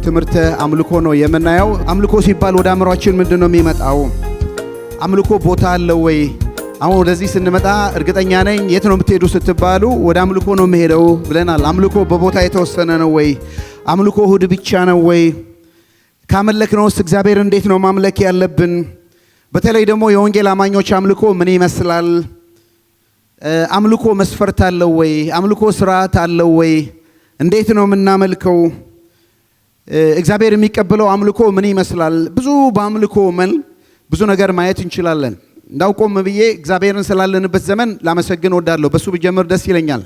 ትምህርት አምልኮ ነው የምናየው። አምልኮ ሲባል ወደ አእምሯችን ምንድነው የሚመጣው? አምልኮ ቦታ አለው ወይ? አሁን ወደዚህ ስንመጣ እርግጠኛ ነኝ የት ነው የምትሄዱ ስትባሉ ወደ አምልኮ ነው የምሄደው ብለናል። አምልኮ በቦታ የተወሰነ ነው ወይ? አምልኮ እሁድ ብቻ ነው ወይ? ካመለክነውስ እግዚአብሔር እንዴት ነው ማምለክ ያለብን? በተለይ ደግሞ የወንጌል አማኞች አምልኮ ምን ይመስላል? አምልኮ መስፈርት አለው ወይ? አምልኮ ስርዓት አለው ወይ? እንዴት ነው የምናመልከው? እግዚአብሔር የሚቀበለው አምልኮ ምን ይመስላል? ብዙ በአምልኮ ብዙ ነገር ማየት እንችላለን። እንዳውቆም ብዬ እግዚአብሔርን ስላለንበት ዘመን ላመሰግን ወዳለሁ። በሱ ብጀምር ደስ ይለኛል።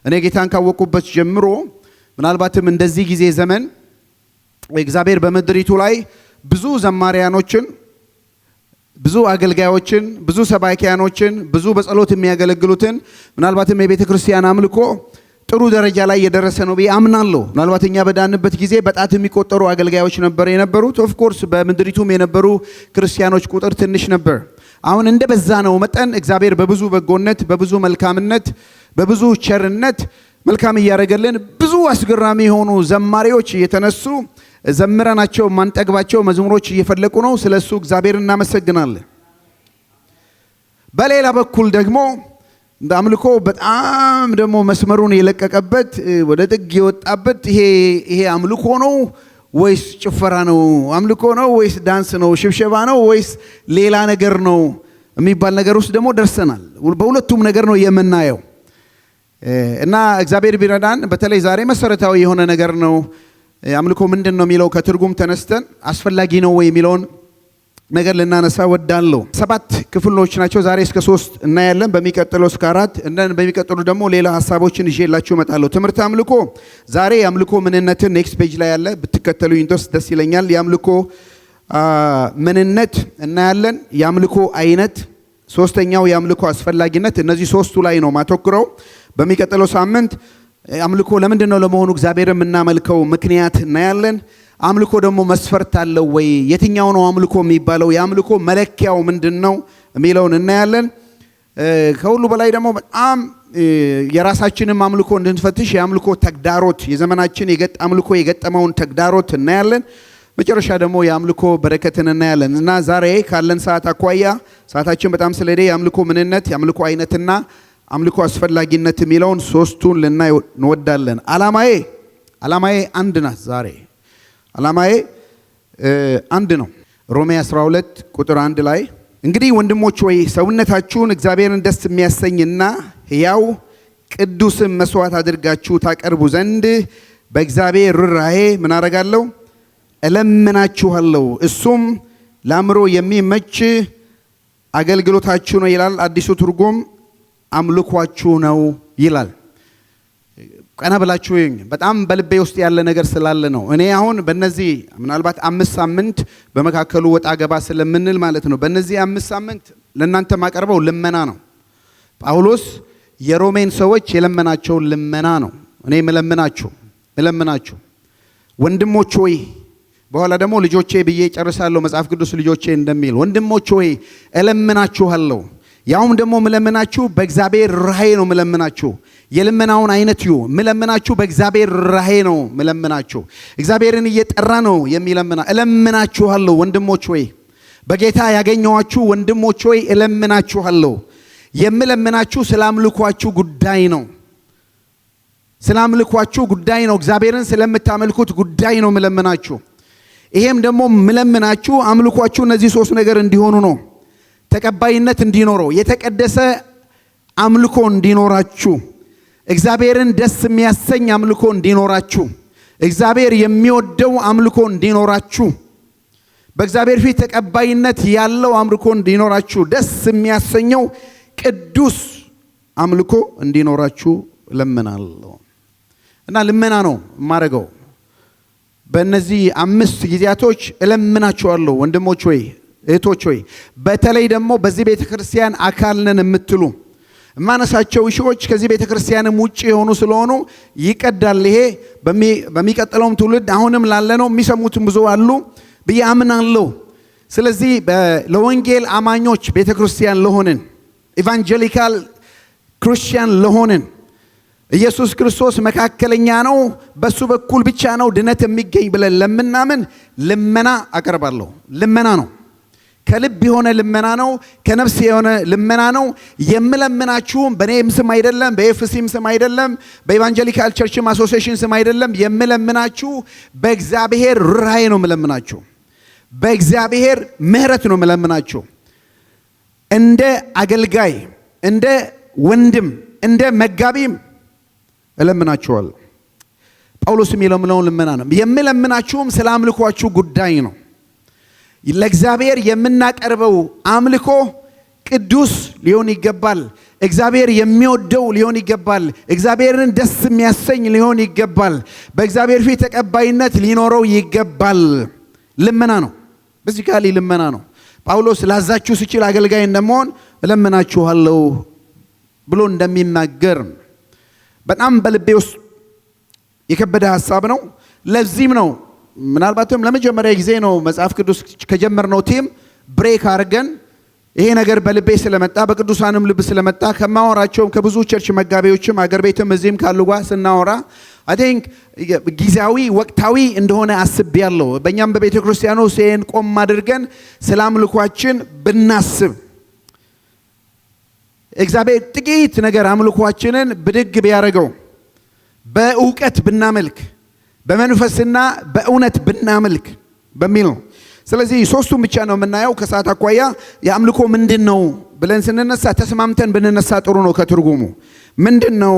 እኔ ጌታን ካወቁበት ጀምሮ ምናልባትም እንደዚህ ጊዜ ዘመን እግዚአብሔር በምድሪቱ ላይ ብዙ ዘማሪያኖችን፣ ብዙ አገልጋዮችን፣ ብዙ ሰባኪያኖችን፣ ብዙ በጸሎት የሚያገለግሉትን ምናልባትም የቤተ ክርስቲያን አምልኮ ጥሩ ደረጃ ላይ የደረሰ ነው ብዬ አምናለሁ። ምናልባት እኛ በዳንበት ጊዜ በጣት የሚቆጠሩ አገልጋዮች ነበር የነበሩት። ኦፍ ኮርስ በምድሪቱም የነበሩ ክርስቲያኖች ቁጥር ትንሽ ነበር። አሁን እንደበዛ ነው መጠን እግዚአብሔር በብዙ በጎነት፣ በብዙ መልካምነት፣ በብዙ ቸርነት መልካም እያደረገልን ብዙ አስገራሚ የሆኑ ዘማሪዎች እየተነሱ ዘምረናቸው ማንጠግባቸው መዝሙሮች እየፈለቁ ነው። ስለሱ እግዚአብሔር እናመሰግናለን። በሌላ በኩል ደግሞ አምልኮ በጣም ደግሞ መስመሩን የለቀቀበት ወደ ጥግ የወጣበት ይሄ አምልኮ ነው ወይስ ጭፈራ ነው? አምልኮ ነው ወይስ ዳንስ ነው? ሽብሸባ ነው ወይስ ሌላ ነገር ነው የሚባል ነገር ውስጥ ደግሞ ደርሰናል። በሁለቱም ነገር ነው የምናየው እና እግዚአብሔር ቢረዳን በተለይ ዛሬ መሰረታዊ የሆነ ነገር ነው። አምልኮ ምንድን ነው የሚለው ከትርጉም ተነስተን አስፈላጊ ነው ወይ የሚለውን ነገር ልናነሳ ወዳለሁ። 7 ክፍሎች ናቸው። ዛሬ እስከ 3 እናያለን። በሚቀጥለው እስከ 4 እንደን በሚቀጥሉ ደግሞ ሌላ ሐሳቦችን ይዤላችሁ እመጣለሁ። ትምህርት አምልኮ ዛሬ የአምልኮ ምንነትን ኔክስት ፔጅ ላይ ያለ ብትከተሉኝ ደስ ይለኛል። የአምልኮ ምንነት እናያለን። የአምልኮ አይነት፣ ሶስተኛው የአምልኮ አስፈላጊነት። እነዚህ ሶስቱ ላይ ነው ማተኩረው። በሚቀጥለው ሳምንት አምልኮ ለምንድን ነው ለመሆኑ እግዚአብሔር የምናመልከው ምክንያት እናያለን። አምልኮ ደግሞ መስፈርት አለው ወይ? የትኛው ነው አምልኮ የሚባለው? የአምልኮ መለኪያው ምንድነው የሚለውን እናያለን። ከሁሉ በላይ ደግሞ በጣም የራሳችንን አምልኮ እንድንፈትሽ የአምልኮ ተግዳሮት፣ የዘመናችን አምልኮ የገጠመውን ተግዳሮት እናያለን። መጨረሻ ደግሞ የአምልኮ በረከትን እናያለን እና ዛሬ ካለን ሰዓት አኳያ ሰዓታችን በጣም ስለሄደ የአምልኮ ምንነት፣ የአምልኮ አይነትና አምልኮ አስፈላጊነት የሚለውን ሶስቱን ልናይ እንወዳለን። ዓላማዬ አንድ ናት። ዛሬ ዓላማዬ አንድ ነው። ሮሜ 12 ቁጥር 1 ላይ እንግዲህ ወንድሞች ሆይ ሰውነታችሁን እግዚአብሔርን ደስ የሚያሰኝና ሕያው ቅዱስም መስዋዕት አድርጋችሁ ታቀርቡ ዘንድ በእግዚአብሔር ርኅራኄ ምን አደርጋለሁ? እለምናችኋለሁ። እሱም ለአእምሮ የሚመች አገልግሎታችሁ ነው ይላል። አዲሱ ትርጉም አምልኳችሁ ነው ይላል። ቀና ብላችሁ በጣም በልቤ ውስጥ ያለ ነገር ስላለ ነው። እኔ አሁን በእነዚህ ምናልባት 5 ሳምንት በመካከሉ ወጣ ገባ ስለምንል ማለት ነው። በእነዚህ 5 ሳምንት ለእናንተ ማቀርበው ልመና ነው። ጳውሎስ የሮሜን ሰዎች የለመናቸውን ልመና ነው እኔ መለምናችሁ ወንድሞች ሆይ፣ በኋላ ደግሞ ልጆቼ ብዬ ጨርሳለሁ። መጽሐፍ ቅዱስ ልጆቼ እንደሚል ወንድሞች ሆይ እለምናችኋለሁ። ያውም ደግሞ መለምናችሁ በእግዚአብሔር ርኅራኄ ነው መለምናችሁ። የልመናውን አይነት መለምናችሁ በእግዚአብሔር ርኅራኄ ነው መለምናችሁ። እግዚአብሔርን እየጠራ ነው የሚለምና። እለምናችኋለሁ ወንድሞች ሆይ፣ በጌታ ያገኘኋችሁ ወንድሞች ሆይ እለምናችኋለሁ። የምለምናችሁ ስለ አምልኳችሁ ጉዳይ ነው። ስለ አምልኳችሁ ጉዳይ ነው። እግዚአብሔርን ስለምታመልኩት ጉዳይ ነው መለምናችሁ። ይሄም ደግሞ መለምናችሁ አምልኳችሁ እነዚህ 3 ነገር እንዲሆኑ ነው። ተቀባይነት እንዲኖረው፣ የተቀደሰ አምልኮ እንዲኖራችሁ፣ እግዚአብሔርን ደስ የሚያሰኝ አምልኮ እንዲኖራችሁ፣ እግዚአብሔር የሚወደው አምልኮ እንዲኖራችሁ፣ በእግዚአብሔር ፊት ተቀባይነት ያለው አምልኮ እንዲኖራችሁ፣ ደስ የሚያሰኘው ቅዱስ አምልኮ እንዲኖራችሁ ለምናለሁ እና ልመና ነው የማደርገው። በእነዚህ 5 ጊዜያቶች እለምናችኋለሁ ወንድሞች ሆይ፣ እህቶች ሆይ፣ በተለይ ደግሞ በዚህ ቤተክርስቲያን አካል ነን የምትሉ ማነሳቸው ሺዎች ከዚህ ቤተክርስቲያንም ውጪ የሆኑ ስለሆኑ ይቀዳል። ይሄ በሚቀጥለውም ትውልድ አሁንም ላለነው የሚሰሙትም ብዙ አሉ ብዬ አምናለሁ። ስለዚህ ለወንጌል አማኞች ቤተክርስቲያን ለሆንን ኢቫንጀሊካል ክርስቲያን ለሆንን ኢየሱስ ክርስቶስ መካከለኛ ነው፣ በሱ በኩል ብቻ ነው ድነት የሚገኝ ብለን ለምናምን ልመና አቀርባለሁ። ልመና ነው፣ ከልብ የሆነ ልመና ነው፣ ከነፍስ የሆነ ልመና ነው። የምለምናችሁም በኔም ስም አይደለም፣ በኤፍሲም ስም አይደለም፣ በኢቫንጀሊካል ቸርችም አሶሲዬሽን ስም አይደለም። የምለምናችሁ በእግዚአብሔር ርኅራኄ ነው የምለምናችሁ፣ በእግዚአብሔር ምሕረት ነው የምለምናችሁ። እንደ አገልጋይ፣ እንደ ወንድም፣ እንደ መጋቢም እለምናችኋለሁ። ጳውሎስ የሚለምነውን ልመና ነው። የምለምናችሁም ስለ አምልኳችሁ ጉዳይ ነው። ለእግዚአብሔር የምናቀርበው አምልኮ ቅዱስ ሊሆን ይገባል። እግዚአብሔር የሚወደው ሊሆን ይገባል። እግዚአብሔርን ደስ የሚያሰኝ ሊሆን ይገባል። በእግዚአብሔር ፊት ተቀባይነት ሊኖረው ይገባል። ልመና ነው፣ በዚካሊ ልመና ነው። ጳውሎስ ላዛችሁ ስችል አገልጋይ እንደመሆን እለምናችኋለሁ ብሎ እንደሚናገር በጣም በልቤ ውስጥ የከበደ ሐሳብ ነው። ለዚህም ነው ምናልባትም ለመጀመሪያ ጊዜ ነው መጽሐፍ ቅዱስ ከጀመርነው ቲም ብሬክ አድርገን ይሄ ነገር በልቤ ስለመጣ በቅዱሳንም ልብ ስለመጣ ከማወራቸውም ከብዙ ቸርች መጋቢዎችም አገር ቤትም እዚህም ካሉ ጋር ስናወራ አይ ቲንክ ጊዜያዊ ወቅታዊ እንደሆነ አስቤያለሁ። በእኛም በቤተ ክርስቲያኑ ሴን ቆም አድርገን ስለ አምልኳችን ብናስብ እግዚአብሔር ጥቂት ነገር አምልኳችንን ብድግ ቢያደርገው በእውቀት ብናመልክ በመንፈስና በእውነት ብናመልክ በሚል ነው። ስለዚህ ሶስቱም ብቻ ነው የምናየው። ከሰዓት አኳያ የአምልኮ ምንድነው ብለን ስንነሳ ተስማምተን ብንነሳ ጥሩ ነው። ከትርጉሙ ምንድነው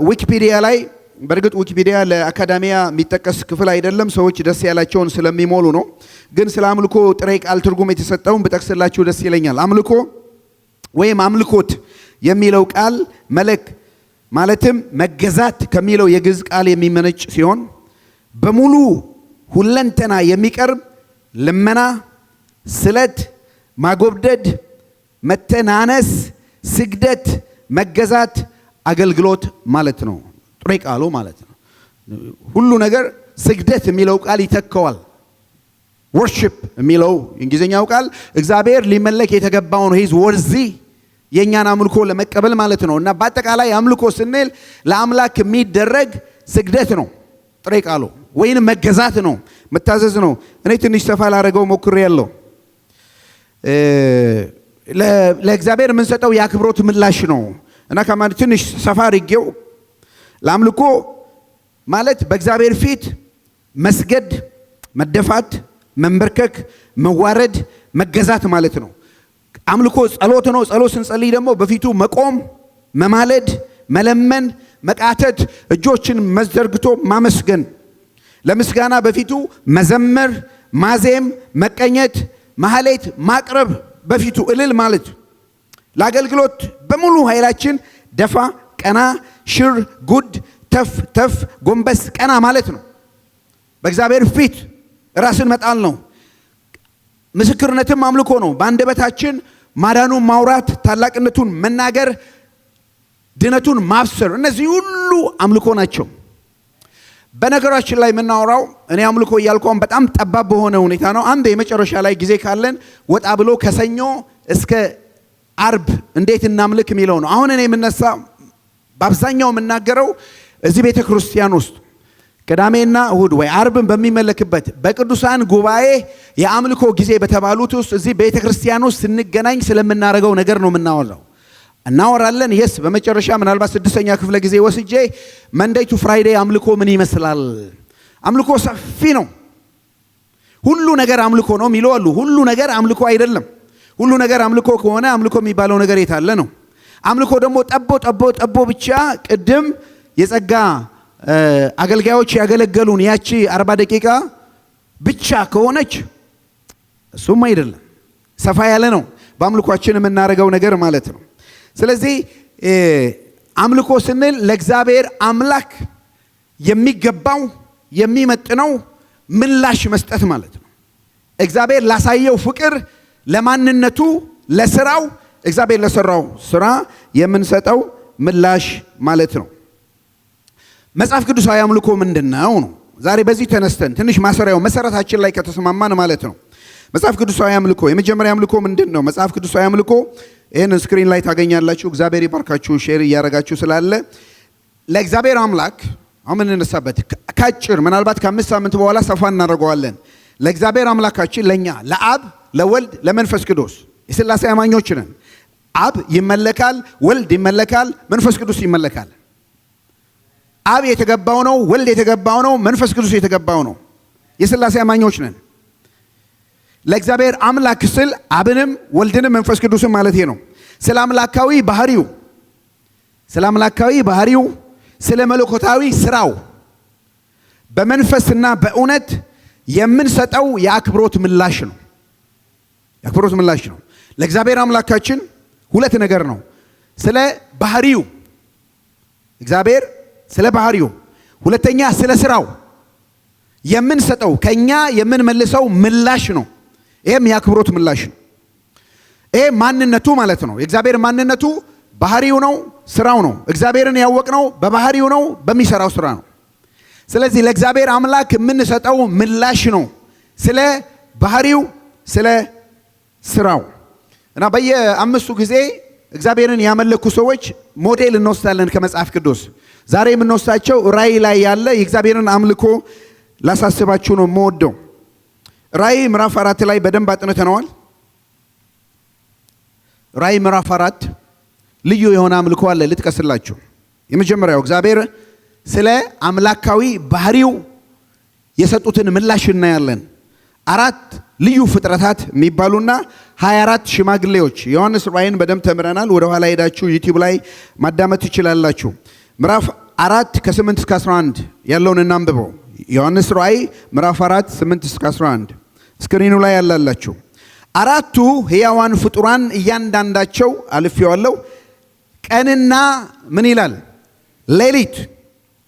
ዊኪፒዲያ ላይ በርግጥ ዊኪፒዲያ ለአካዳሚያ የሚጠቀስ ክፍል አይደለም፣ ሰዎች ደስ ያላቸውን ስለሚሞሉ ነው። ግን ስለ አምልኮ ጥሬ ቃል ትርጉም የተሰጠውን ብጠቅስላችሁ ደስ ይለኛል። አምልኮ ወይም አምልኮት የሚለው ቃል መለክ ማለትም መገዛት ከሚለው የግዕዝ ቃል የሚመነጭ ሲሆን በሙሉ ሁለንተና የሚቀርብ ልመና፣ ስለት፣ ማጎብደድ፣ መተናነስ፣ ስግደት፣ መገዛት፣ አገልግሎት ማለት ነው። ጥሬ ቃሉ ማለት ነው። ሁሉ ነገር ስግደት የሚለው ቃል ይተካዋል። ወርሺፕ የሚለው እንግሊዝኛው ቃል እግዚአብሔር ሊመለክ የተገባውን ሂዝ ወርዚ የኛን አምልኮ ለመቀበል ማለት ነው። እና በአጠቃላይ አምልኮ ስንል ለአምላክ የሚደረግ ስግደት ነው ጥሬ ቃሉ፣ ወይንም መገዛት ነው፣ መታዘዝ ነው። እኔ ትንሽ ሰፋ ላደርገው ሞክሬያለሁ። ለእግዚአብሔር የምንሰጠው የአክብሮት ምላሽ ነው እና ከማን ትንሽ ሰፋ አድርጌው ለአምልኮ ማለት በእግዚአብሔር ፊት መስገድ፣ መደፋት፣ መንበርከክ፣ መዋረድ፣ መገዛት ማለት ነው። አምልኮ ጸሎት ነው። ጸሎት ስንጸልይ ደግሞ በፊቱ መቆም፣ መማለድ፣ መለመን፣ መቃተት፣ እጆችን መዘርግቶ ማመስገን፣ ለምስጋና በፊቱ መዘመር፣ ማዜም፣ መቀኘት፣ ማህሌት ማቅረብ፣ በፊቱ እልል ማለት። ለአገልግሎት በሙሉ ኃይላችን ደፋ ቀና፣ ሽር ጉድ፣ ተፍ ተፍ፣ ጎንበስ ቀና ማለት ነው። በእግዚአብሔር ፊት ራስን መጣል ነው። ምስክርነትም አምልኮ ነው። በአንደበታችን ማዳኑን ማውራት፣ ታላቅነቱን መናገር፣ ድነቱን ማብሰር፣ እነዚህ ሁሉ አምልኮ ናቸው። በነገራችን ላይ የምናወራው እኔ አምልኮ እያልኳን በጣም ጠባብ በሆነ ሁኔታ ነው። አንድ የመጨረሻ ላይ ጊዜ ካለን ወጣ ብሎ ከሰኞ እስከ አርብ እንዴት እናምልክ የሚለው ነው። አሁን እኔ የምነሳ በአብዛኛው የምናገረው እዚህ ቤተ ክርስቲያን ውስጥ ቅዳሜና እሁድ ወይ አርብን በሚመለክበት በቅዱሳን ጉባኤ የአምልኮ ጊዜ በተባሉት ውስጥ እዚህ ቤተ ክርስቲያን ውስጥ ስንገናኝ ስለምናደርገው ነገር ነው የምናወራው። እናወራለን። የስ በመጨረሻ ምናልባት 6ኛ ክፍለ ጊዜ ወስጄ መንዴይ ቱ ፍራይዴይ አምልኮ ምን ይመስላል? አምልኮ ሰፊ ነው። ሁሉ ነገር አምልኮ ነው የሚሉ አሉ። ሁሉ ነገር አምልኮ አይደለም። ሁሉ ነገር አምልኮ ከሆነ አምልኮ የሚባለው ነገር የታለ ነው? አምልኮ ደግሞ ጠቦ ብቻ ቅድም የጸጋ አገልጋዮች ያገለገሉን ያቺ 40 ደቂቃ ብቻ ከሆነች እሱም አይደለም፣ ሰፋ ያለ ነው በአምልኳችን የምናደርገው ነገር ማለት ነው። ስለዚህ አምልኮ ስንል ለእግዚአብሔር አምላክ የሚገባው የሚመጥነው ምላሽ መስጠት ማለት ነው። እግዚአብሔር ላሳየው ፍቅር፣ ለማንነቱ፣ ለስራው፣ እግዚአብሔር ለሰራው ስራ የምንሰጠው ምላሽ ማለት ነው። መጽሐፍ ቅዱሳዊ አምልኮ ምንድነው ነው? ዛሬ በዚህ ተነስተን ትንሽ ማሰሪያው መሰረታችን ላይ ከተስማማን ማለት ነው። መጽሐፍ ቅዱሳዊ አምልኮ የመጀመሪያ አምልኮ ምንድነው? መጽሐፍ ቅዱሳዊ አምልኮ ይህን ስክሪን ላይ ታገኛላችሁ። እግዚአብሔር ይባርካችሁ ሼር እያደረጋችሁ ስላለ። ለእግዚአብሔር አምላክ አሁን እንነሳበት ካጭር ምናልባት ከ5 ሳምንት በኋላ ሰፋ እናደርገዋለን። ለእግዚአብሔር አምላካችን ለኛ ለአብ ለወልድ ለመንፈስ ቅዱስ የሥላሴ አማኞች ነን። አብ ይመለካል፣ ወልድ ይመለካል፣ መንፈስ ቅዱስ ይመለካል። አብ የተገባው ነው፣ ወልድ የተገባው ነው፣ መንፈስ ቅዱስ የተገባው ነው። የሥላሴ አማኞች ነን። ለእግዚአብሔር አምላክ ስል አብንም ወልድንም መንፈስ ቅዱስን ማለት ነው። ስለ አምላካዊ ባህሪው ስለ መለኮታዊ ስራው በመንፈስና በእውነት የምንሰጠው የአክብሮት ምላሽ ነው። ለእግዚአብሔር አምላካችን ሁለት ነገር ነው። ስለ ባህሪው እግዚአብሔር ስለ ባህሪው፣ ሁለተኛ ስለ ስራው የምንሰጠው ከኛ የምንመልሰው ምላሽ ነው። ይሄም የአክብሮት ምላሽ ነው። ይሄ ማንነቱ ማለት ነው። የእግዚአብሔር ማንነቱ ባህሪው ነው፣ ስራው ነው። እግዚአብሔርን ያወቅነው በባህሪው ነው፣ በሚሰራው ስራ ነው። ስለዚህ ለእግዚአብሔር አምላክ የምንሰጠው ምላሽ ነው ስለ ባህሪው ስለ ስራው እና በየ5 ጊዜ እግዚአብሔርን ያመለኩ ሰዎች ሞዴል እንወስዳለን ከመጽሐፍ ቅዱስ። ዛሬ የምንወስዳቸው ራእይ ላይ ያለ የእግዚአብሔርን አምልኮ ላሳስባችሁ ነው የምወደው። ራእይ ምዕራፍ 4 ላይ በደንብ አጥንተነዋል። ራእይ ምዕራፍ 4 ልዩ የሆነ አምልኮ አለ ልጥቀስላችሁ። የመጀመሪያው እግዚአብሔር ስለ አምላካዊ ባህሪው የሰጡትን ምላሽ እናያለን። 4 ልዩ ፍጥረታት የሚባሉና 24 ሽማግሌዎች። ዮሐንስ ራእይን በደንብ ተምረናል። ወደ ኋላ ሄዳችሁ ዩቲዩብ ላይ ማዳመጥ ትችላላችሁ። ምዕራፍ 4 ከ8 እስከ 11 ያለውን እናንብበው። ዮሐንስ ራእይ ምዕራፍ 4 8 እስከ 11 ስክሪኑ ላይ ያላላችሁ። 4ቱ ሕያዋን ፍጡራን እያንዳንዳቸው አልፌዋለሁ ቀንና ምን ይላል ሌሊት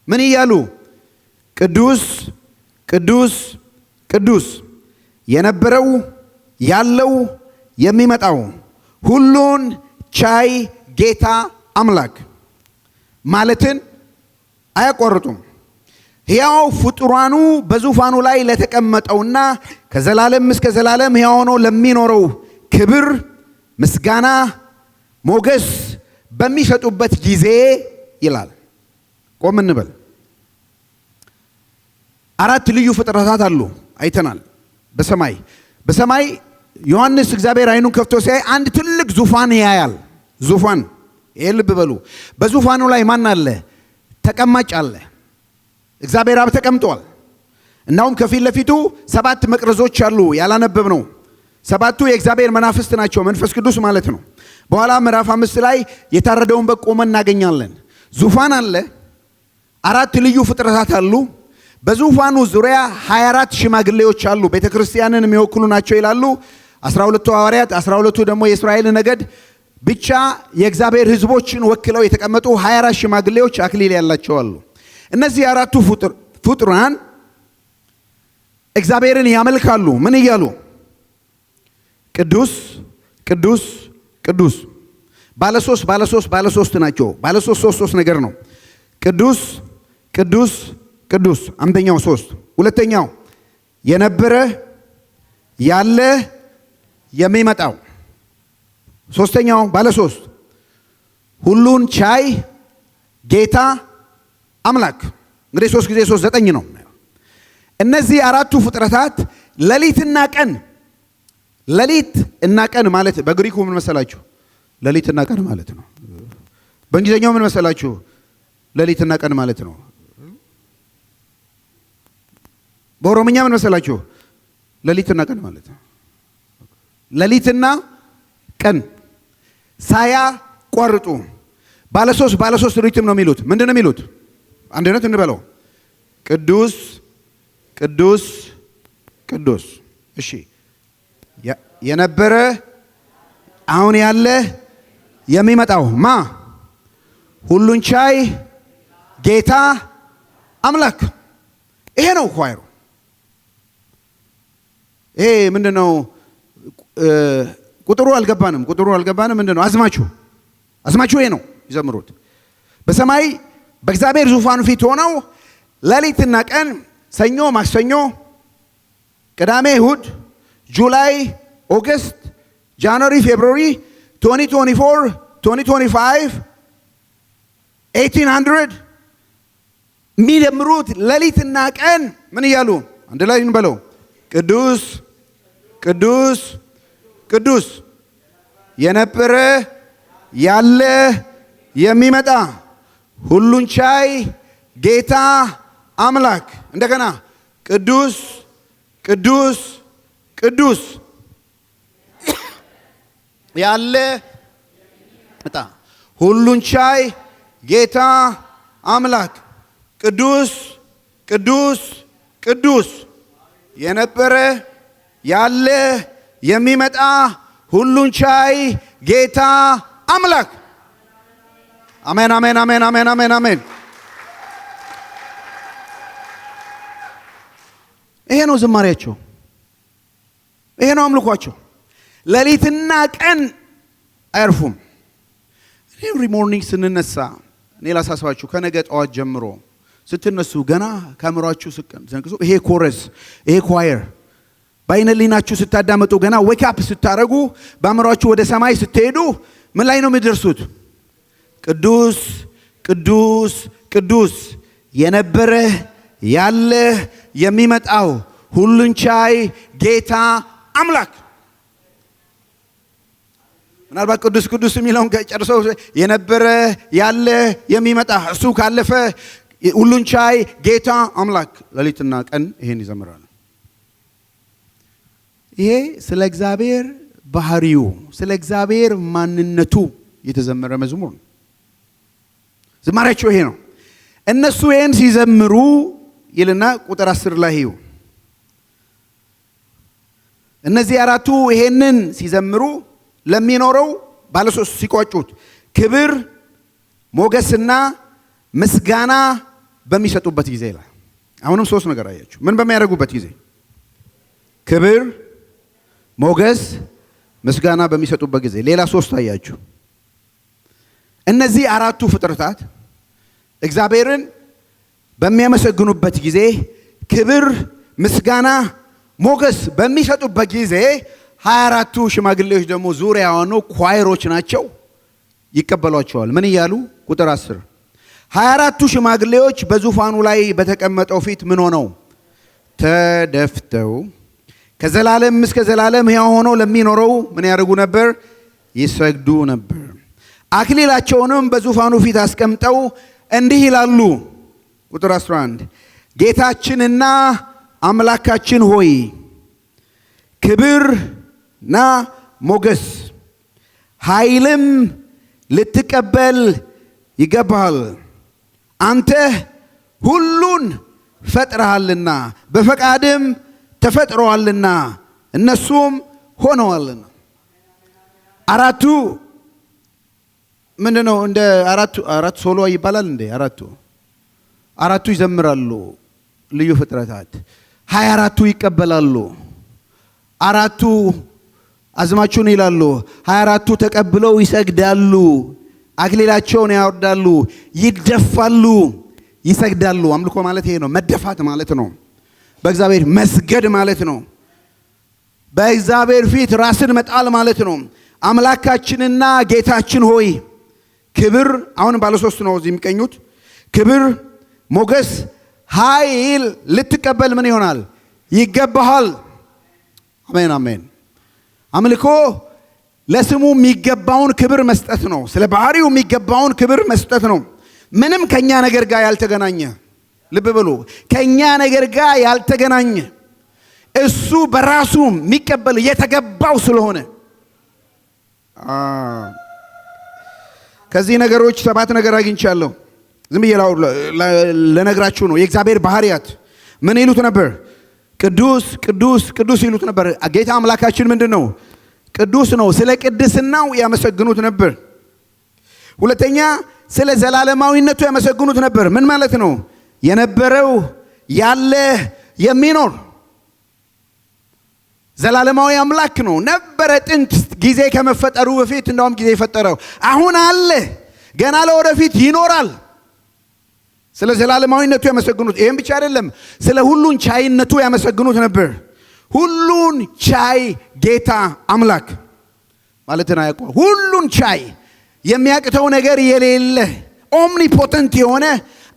ምን እያሉ ቅዱስ ቅዱስ ቅዱስ የነበረው ያለው የሚመጣው ሁሉን ቻይ ጌታ አምላክ ማለትን አያቋርጡም። ሕያው ፍጡራኑ በዙፋኑ ላይ ለተቀመጠውና ከዘላለም እስከ ዘላለም ሕያው ሆኖ ለሚኖረው ክብር ምስጋና ሞገስ በሚሰጡበት ጊዜ ይላል። ቆም እንበል። 4 ልዩ ፍጥረታት አሉ አይተናል። በሰማይ ዮሐንስ እግዚአብሔር አይኑን ከፍቶ ሲያይ አንድ ትልቅ ዙፋን ያያል። ዙፋን ይሄ ልብ በሉ። በዙፋኑ ላይ ማን አለ? ተቀማጭ አለ። እግዚአብሔር አብ ተቀምጧል። እናውም ከፊት ለፊቱ 7 መቅረዞች አሉ ያላነበብ ነው። 7ቱ የእግዚአብሔር መናፍስት ናቸው፣ መንፈስ ቅዱስ ማለት ነው። በኋላ ምዕራፍ 5 ላይ የታረደውን በግ ቆመን እናገኛለን። ዙፋን አለ። 4 ልዩ ፍጥረታት አሉ። በዙፋኑ ዙሪያ 24 ሽማግሌዎች አሉ። ቤተ ክርስቲያንን የሚወክሉ ናቸው ይላሉ። 12ቱ ሐዋርያት፣ 12ቱ ደግሞ የእስራኤል ነገድ ብቻ የእግዚአብሔር ሕዝቦችን ወክለው የተቀመጡ 24 ሽማግሌዎች አክሊል ያላቸው አሉ። እነዚህ 4ቱ ፍጡራን እግዚአብሔርን ያመልካሉ። ምን እያሉ? ቅዱስ ቅዱስ ቅዱስ። ባለሶስት ናቸው። ባለሶስት ነገር ነው። ቅዱስ ቅዱስ ቅዱስ አንደኛው 3። ሁለተኛው የነበረ ያለ የሚመጣው። ሶስተኛው ባለ3 ሁሉን ቻይ ጌታ አምላክ። እንግዲህ 3 ጊዜ 3 9 ነው። እነዚህ 4ቱ ፍጥረታት ሌሊትና ቀን ማለት በግሪኩ ምን መሰላችሁ? ሌሊትና ቀን ማለት ነው። በእንግሊዝኛው ምን መሰላችሁ? ሌሊትና ቀን ማለት ነው። በኦሮምኛ ምን መሰላችሁ? ሌሊትና ቀን ማለት ነው። ሌሊትና ቀን ሳያቋርጡ ባለሶስት ሪትም ነው የሚሉት። ምንድን ነው የሚሉት? አንድነት እንበለው። ቅዱስ ቅዱስ ቅዱስ። እሺ፣ የነበረ አሁን ያለ የሚመጣው ማ? ሁሉን ቻይ ጌታ አምላክ። ይሄ ነው ኳይሩ። ይሄ ምንድነው? ቁጥሩ አልገባንም። ምንድነው? አዝማቹ ይሄ ነው። ይዘምሩት። በሰማይ በእግዚአብሔር ዙፋን ፊት ሆነው ሌሊትና ቀን፣ ሰኞ፣ ማክሰኞ፣ ቅዳሜ፣ እሁድ፣ ጁላይ፣ ኦገስት፣ ጃንዋሪ፣ ፌብሩዋሪ 2024 2025 1800 የሚደምሩት ሌሊትና ቀን ምን እያሉ አንድ ላይ እንበለው ቅዱስ ቅዱስ ቅዱስ የነበረ ያለ የሚመጣ ሁሉን ቻይ ጌታ አምላክ እንደገና ቅዱስ ቅዱስ ቅዱስ ያለ መጣ ሁሉን ቻይ ጌታ አምላክ ቅዱስ ቅዱስ ቅዱስ የነበረ ያለ የሚመጣ ሁሉን ቻይ ጌታ አምላክ አሜን አሜን አሜን አሜን አሜን አሜን። ይሄ ነው ዝማሬያቸው፣ ይሄ ነው አምልኳቸው። ሌሊትና ቀን አያርፉም። ኤቭሪ ሞርኒንግ ስንነሳ እኔ ላሳስባችሁ ከነገ ጠዋት ጀምሮ ስትነሱ ገና ካምሯችሁ ስቀንዘንክሱ ይሄ ኮረስ ይሄ ኳየር ባይነሊናችሁ ስታዳመጡ ገና ዌክ አፕ ስታረጉ ባምሯችሁ ወደ ሰማይ ስትሄዱ ምን ላይ ነው የሚደርሱት? ቅዱስ ቅዱስ ቅዱስ የነበረ ያለ የሚመጣው ሁሉን ቻይ ጌታ አምላክ። ምናልባት ቅዱስ ቅዱስ የሚለውን ጨርሰው የነበረ ያለ የሚመጣ እሱ ካለፈ ሁሉን ቻይ ጌታ አምላክ ሌሊትና ቀን ይሄን ይዘምራሉ። ይሄ ስለ እግዚአብሔር ባህሪው ስለ እግዚአብሔር ማንነቱ የተዘመረ መዝሙር ነው። ዝማሬያቸው ይሄ ነው። እነሱ ይሄን ሲዘምሩ ይልና ቁጥር 10 ላይ ይዩ። እነዚህ አራቱ ይሄንን ሲዘምሩ ለሚኖረው ባለሶስት ሲቋጩት ክብር ሞገስና ምስጋና በሚሰጡበት ጊዜ ይላል። አሁንም ሶስት ነገር አያችሁ። ምን በሚያደርጉበት ጊዜ? ክብር ሞገስ ምስጋና በሚሰጡበት ጊዜ። ሌላ ሶስት አያችሁ። እነዚህ አራቱ ፍጥረታት እግዚአብሔርን በሚያመሰግኑበት ጊዜ ክብር ምስጋና ሞገስ በሚሰጡበት ጊዜ 24ቱ ሽማግሌዎች ደግሞ ዙሪያ ሆነው ኳይሮች ናቸው ይቀበሏቸዋል። ምን እያሉ? ቁጥር 10 24ቱ ሽማግሌዎች በዙፋኑ ላይ በተቀመጠው ፊት ምን ሆነው? ተደፍተው ከዘላለም እስከ ዘላለም ሕያው ሆነው ለሚኖረው ምን ያደርጉ ነበር? ይሰግዱ ነበር። አክሊላቸውንም በዙፋኑ ፊት አስቀምጠው እንዲህ ይላሉ። ቁጥር 11 ጌታችንና አምላካችን ሆይ ክብርና ሞገስ ኃይልም ልትቀበል ይገባል። አንተ ሁሉን ፈጥረሃልና በፈቃድም ተፈጥረዋልና እነሱም ሆነዋልና። አራቱ ምንድነው? እንደ አራቱ ሶሎ ይባላል እንዴ? አራቱ ይዘምራሉ ልዩ ፍጥረታት። 24ቱ ይቀበላሉ። አራቱ አዝማቹን ይላሉ። 24ቱ ተቀብለው ይሰግዳሉ። አክሊላቸውን ያወርዳሉ፣ ይደፋሉ፣ ይሰግዳሉ። አምልኮ ማለት ይሄ ነው። መደፋት ማለት ነው። በእግዚአብሔር መስገድ ማለት ነው። በእግዚአብሔር ፊት ራስን መጣል ማለት ነው። አምላካችንና ጌታችን ሆይ ክብር፣ አሁን ባለ ሶስት ነው እዚህ የሚቀኙት። ክብር ሞገስ ኃይል ልትቀበል ምን ይሆናል? ይገባሃል። አሜን አሜን። አምልኮ ለስሙ የሚገባውን ክብር መስጠት ነው። ስለ ባህሪው የሚገባውን ክብር መስጠት ነው። ምንም ከኛ ነገር ጋር ያልተገናኘ፣ ልብ በሉ፣ ከኛ ነገር ጋር ያልተገናኘ እሱ በራሱ የሚቀበል የተገባው ስለሆነ ከዚህ ነገሮች 7 ነገር አግኝቻለሁ። ዝም ብዬ ለነግራችሁ ነው። የእግዚአብሔር ባህሪያት ምን ይሉት ነበር? ቅዱስ ቅዱስ ቅዱስ ይሉት ነበር። ጌታ አምላካችን ምንድን ነው? ቅዱስ ነው። ስለ ቅድስናው ያመሰግኑት ነበር። ሁለተኛ ስለ ዘላለማዊነቱ ያመሰግኑት ነበር። ምን ማለት ነው? የነበረው ያለ የሚኖር ዘላለማዊ አምላክ ነው። ነበረ ጥንት ጊዜ ከመፈጠሩ በፊት እንደውም ጊዜ የፈጠረው አሁን አለ፣ ገና ለወደፊት ይኖራል። ስለ ዘላለማዊነቱ ያመሰግኑት። ይሄን ብቻ አይደለም፣ ስለ ሁሉን ቻይነቱ ያመሰግኑት ነበር። ሁሉን ቻይ ጌታ አምላክ ማለትን አያውቀው። ሁሉን ቻይ የሚያቅተው ነገር የሌለ ኦምኒፖተንት የሆነ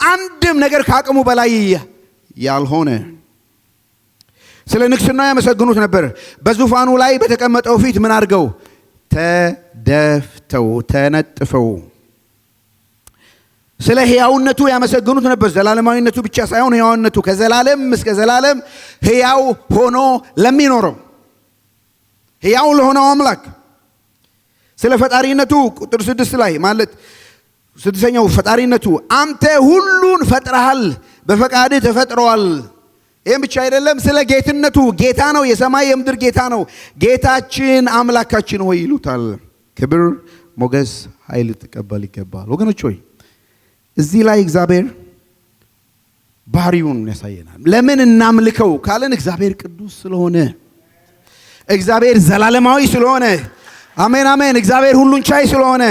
አንድም ነገር ከአቅሙ በላይ ያልሆነ ስለ ንግስናው ያመሰግኑት ነበር። በዙፋኑ ላይ በተቀመጠው ፊት ምን አድርገው? ተደፍተው ተነጥፈው። ስለ ሕያውነቱ ያመሰግኑት ነበር። ዘላለማዊነቱ ብቻ ሳይሆን ሕያውነቱ ከዘላለም እስከ ዘላለም ሕያው ሆኖ ለሚኖረው ሕያው ለሆነው አምላክ ስለ ፈጣሪነቱ ቁጥር 6 ላይ ማለት ስድስተኛው ፈጣሪነቱ አንተ ሁሉን ፈጥረሃል፣ በፈቃድህ ተፈጥረዋል። ይህም ብቻ አይደለም፣ ስለ ጌትነቱ ጌታ ነው፣ የሰማይ የምድር ጌታ ነው። ጌታችን አምላካችን ሆይ ይሉታል። ክብር ሞገስ ኃይል ተቀበል ይገባል። ወገኖች ሆይ እዚህ ላይ እግዚአብሔር ባህሪውን ያሳየናል። ለምን እናምልከው ካለን እግዚአብሔር ቅዱስ ስለሆነ፣ እግዚአብሔር ዘላለማዊ ስለሆነ፣ አሜን አሜን። እግዚአብሔር ሁሉን ቻይ ስለሆነ፣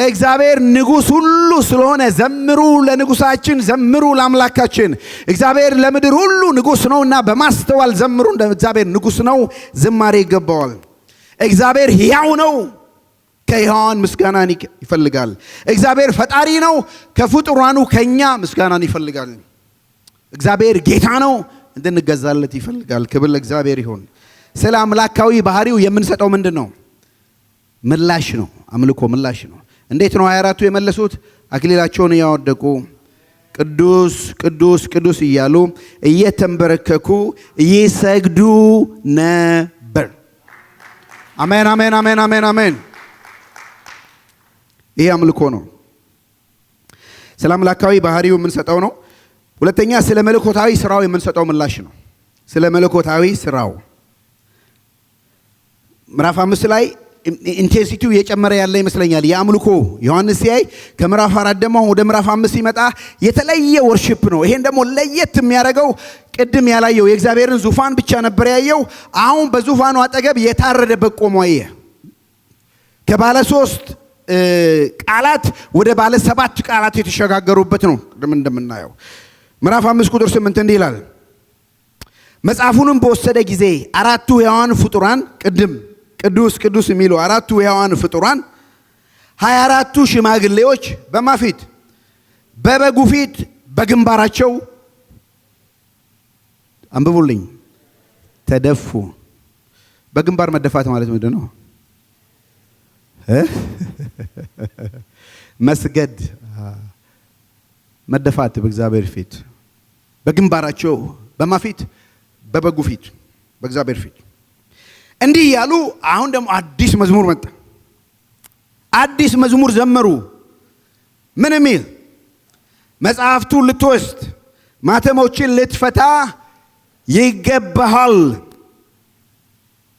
እግዚአብሔር ንጉሥ ሁሉ ስለሆነ ዘምሩ ለንጉሳችን፣ ዘምሩ ለአምላካችን። እግዚአብሔር ለምድር ሁሉ ንጉሥ ነውና በማስተዋል ዘምሩ፣ እንደ እግዚአብሔር ንጉሥ ነው፣ ዝማሬ ይገባዋል። እግዚአብሔር ሕያው ነው፣ ከሕያዋን ምስጋናን ይፈልጋል። እግዚአብሔር ፈጣሪ ነው፣ ከፍጡራኑ ከኛ ምስጋናን ይፈልጋል። እግዚአብሔር ጌታ ነው፣ እንድንገዛለት ይፈልጋል። ክብር ለእግዚአብሔር ይሁን። ስለ አምላካዊ ባህሪው የምንሰጠው ምንድን ነው? ምላሽ ነው። አምልኮ ምላሽ ነው። እንዴት ነው 24ቱ የመለሱት? አክሊላቸውን እያወደቁ ቅዱስ ቅዱስ ቅዱስ እያሉ እየተንበረከኩ ይሰግዱ ነበር። አሜን አሜን አሜን አሜን አሜን። ይሄ አምልኮ ነው። ስለ አምላካዊ ባህሪው የምንሰጠው ነው። ሁለተኛ ስለ መለኮታዊ ስራው የምንሰጠው ምላሽ ነው። ስለ መለኮታዊ ስራው ምዕራፍ 5 ላይ ኢንቴንሲቲው የጨመረ ያለ ይመስለኛል የአምልኮ። ዮሐንስ ሲያይ ከምዕራፍ 4 ደግሞ ወደ ምዕራፍ 5 ሲመጣ የተለየ ወርሺፕ ነው። ይሄን ደግሞ ለየት የሚያደርገው ቅድም ያላየው የእግዚአብሔርን ዙፋን ብቻ ነበር ያየው። አሁን በዙፋኑ አጠገብ የታረደ በግ ቆሞ አየ። ከባለ 3 ቃላት ወደ ባለ 7 ቃላት የተሸጋገሩበት ነው። ቅድም እንደምናየው ምዕራፍ 5 ቁጥር 8 እንዲህ ይላል፣ መጽሐፉንም በወሰደ ጊዜ አራቱ ሕያዋን ፍጡራን ቅድም ቅዱስ ቅዱስ የሚሉ አራቱ ሕያዋን ፍጡራን 24ቱ ሽማግሌዎች በማፊት በበጉ ፊት በግንባራቸው አንብቡልኝ ተደፉ። በግንባር መደፋት ማለት ምንድን ነው? መስገድ፣ መደፋት በእግዚአብሔር ፊት በግንባራቸው በማፊት በበጉ ፊት በእግዚአብሔር ፊት እንዲህ ያሉ። አሁን ደግሞ አዲስ መዝሙር መጣ። አዲስ መዝሙር ዘመሩ። ምን የሚል? መጽሐፍቱን ልትወስድ ማተሞችን ልትፈታ ይገባሃል።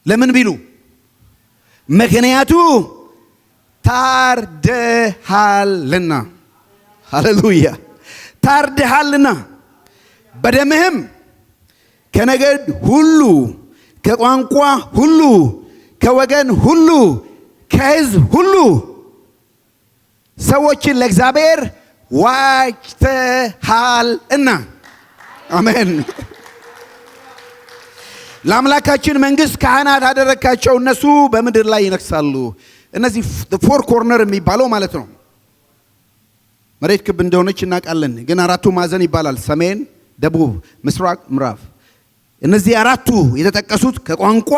ለምን ቢሉ ምክንያቱ ታርደሃልና። ሃሌሉያ! ታርደሃልና በደምህም ከነገድ ሁሉ ከቋንቋ ሁሉ ከወገን ሁሉ ከሕዝብ ሁሉ ሰዎችን ለእግዚአብሔር ዋጅተሃልና። አሜን። ለአምላካችን መንግሥት ካህናት አደረግካቸው፣ እነሱ በምድር ላይ ይነግሳሉ። እነዚህ ፎር ኮርነር የሚባለው ማለት ነው። መሬት ክብ እንደሆነች እናውቃለን፣ ግን አራቱ ማዕዘን ይባላል። ሰሜን፣ ደቡብ፣ ምስራቅ፣ ምዕራብ። እነዚህ አራቱ የተጠቀሱት ከቋንቋ፣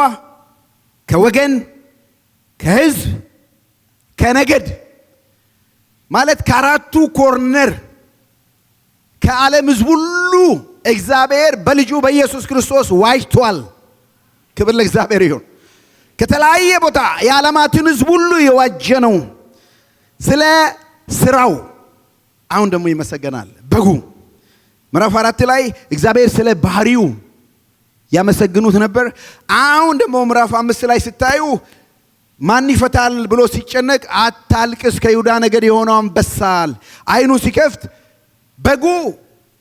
ከወገን፣ ከሕዝብ፣ ከነገድ ማለት ከአራቱ ኮርነር ከዓለም ሕዝብ ሁሉ እግዚአብሔር በልጁ በኢየሱስ ክርስቶስ ዋጅቷል። ክብር ለእግዚአብሔር ይሁን። ከተለያየ ቦታ የዓለማትን ሕዝብ ሁሉ የዋጀ ነው። ስለ ስራው አሁን ደግሞ ይመሰገናል። በጉ ምዕራፍ 4 ላይ እግዚአብሔር ስለ ባህሪው ያመሰግኑት ነበር። አሁን ደግሞ ምዕራፍ 5 ላይ ስታዩ ማን ይፈታል ብሎ ሲጨነቅ አታልቅስ ከይሁዳ ነገድ የሆነው አንበሳል አይኑ ሲከፍት በጉ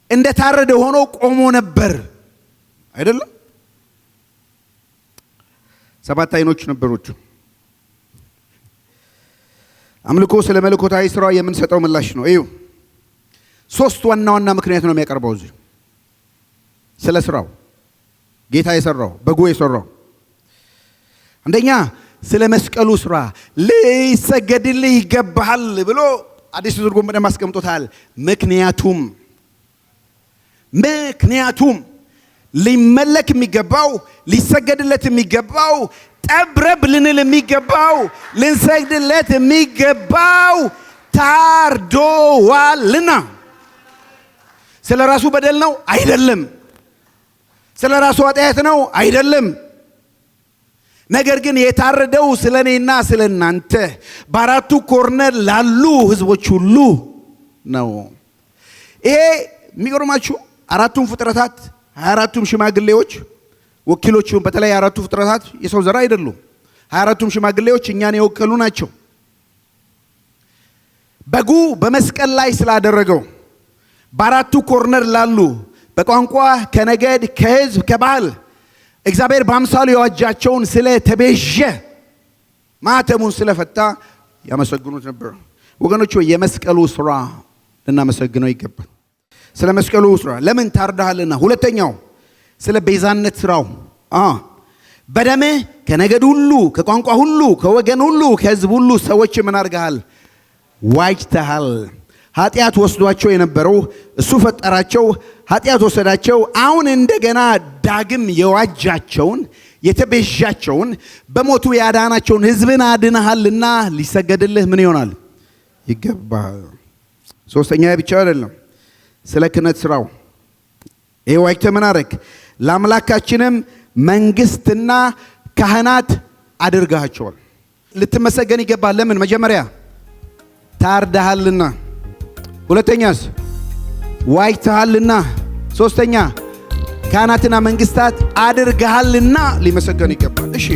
እንደታረደ ሆኖ ቆሞ ነበር አይደለም? 7 አይኖች ነበሩት። አምልኮ ስለ መለኮታዊ ስራ የምንሰጠው ምላሽ ነው። እዩ 3 ዋና ዋና ምክንያት ነው የሚያቀርበው እዚህ ስለ ስራው ጌታ የሰራው በጉ የሰራው። አንደኛ ስለ መስቀሉ ሥራ ሊሰገድልህ ይገባሃል ብሎ አዲስ ትርጉም በደንብ አስቀምጦታል። ምክንያቱም ሊመለክ የሚገባው ሊሰገድለት የሚገባው ጠብረብ ልንል የሚገባው ልንሰግድለት የሚገባው ታርዶዋልና። ስለ ራሱ በደል ነው አይደለም። ስለ ራሱ ኃጢአት ነው አይደለም። ነገር ግን የታረደው ስለ እኔና ስለ እናንተ በአራቱ ኮርነር ላሉ ህዝቦች ሁሉ ነው። ይሄ የሚገርማችሁ አራቱም ፍጥረታት 24ቱም ሽማግሌዎች ወኪሎቹ፣ በተለይ አራቱ ፍጥረታት የሰው ዘር አይደሉም። 24ቱም ሽማግሌዎች እኛን የወከሉ ናቸው። በጉ በመስቀል ላይ ስላደረገው በአራቱ ኮርነር ላሉ በቋንቋ፣ ከነገድ፣ ከህዝብ፣ ከባህል እግዚአብሔር በአምሳሉ የዋጃቸውን ስለ ተቤዠ ማተሙን ስለፈታ ያመሰግኑት ነበር። ወገኖች የመስቀሉ ሥራ ልናመሰግነው ይገባል። ስለ መስቀሉ ሥራ ለምን ታርዳሃልና። ሁለተኛው ስለ ቤዛነት ሥራው በደምህ ከነገድ ሁሉ፣ ከቋንቋ ሁሉ፣ ከወገን ሁሉ፣ ከህዝብ ሁሉ ሰዎች ምን አድርገሃል? ዋጅተሃል። ኃጢአት ወስዷቸው የነበረው እሱ ፈጠራቸው፣ ኃጢአት ወሰዳቸው። አሁን እንደገና ዳግም የዋጃቸውን የተቤዣቸውን በሞቱ ያዳናቸውን ህዝብን አድነሃልና ሊሰገድልህ ምን ይሆናል? ይገባል። ሶስተኛ ብቻ አይደለም፣ ስለ ክህነት ሥራው ይሄ ዋጅተህ ምን አደረግ? ለአምላካችንም መንግስትና ካህናት አድርጋቸዋል። ልትመሰገን ይገባል። ለምን? መጀመሪያ ታርዳሃልና፣ ሁለተኛስ ዋጅተሃልና፣ ሶስተኛ ካህናትና መንግስታት አድርገሃልና ሊመሰገን ይገባል። እሺ